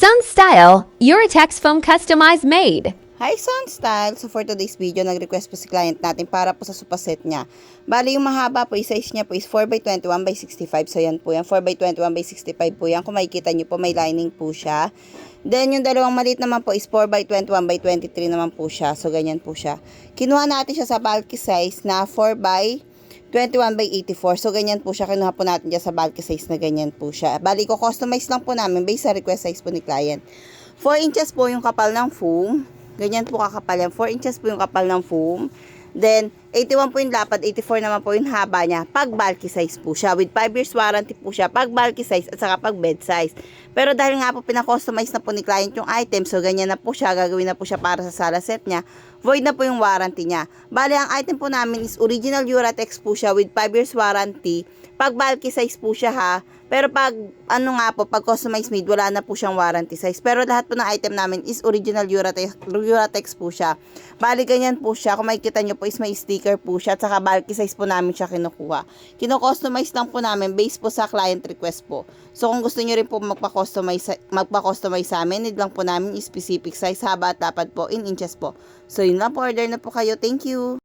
Sun Style, your text foam customized made. Hi Sunstyle! So for today's video, nag-request po si client natin para po sa sofa set niya. Bali yung mahaba po, size niya po is 4x21x65. So yan po yan, 4x21x65 po yan. Kung makikita niyo po, may lining po siya. Then yung dalawang maliit naman po is 4x21x23 naman po siya. So ganyan po siya. Kinuha natin siya sa bulky size na 4x21x84. So ganyan po siya. Kinuha po natin dyan sa bulky size na ganyan po siya. Bali ko customize lang po namin based sa request size po ni client. 4 inches po yung kapal ng foam. Ganyan po kakapal yan. 4 inches po yung kapal ng foam. Then, 81 po yung lapad, 84 naman po yung haba niya. Pag bulky size po siya. With 5 years warranty po siya. Pag bulky size at saka pag bed size. Pero dahil nga po pinakustomize na po ni client yung item, so ganyan na po siya. Gagawin na po siya para sa sala set niya. Void na po yung warranty niya. Bali, ang item po namin is original Uratex po siya with 5 years warranty. Pag bulky size po siya ha. Pero pag, pag customized made, wala na po siyang warranty size. Pero lahat po ng item namin is original Uratex po siya. Bali, ganyan po siya. Kung makikita nyo po is may sticker po siya. At saka bulky size po namin siya kinukuha. Kino-customize lang po namin based po sa client request po. So, kung gusto nyo rin po magpa-customize sa amin, need lang po namin specific size, haba at lapad po in inches po. So, yun lang po. Order na po kayo. Thank you!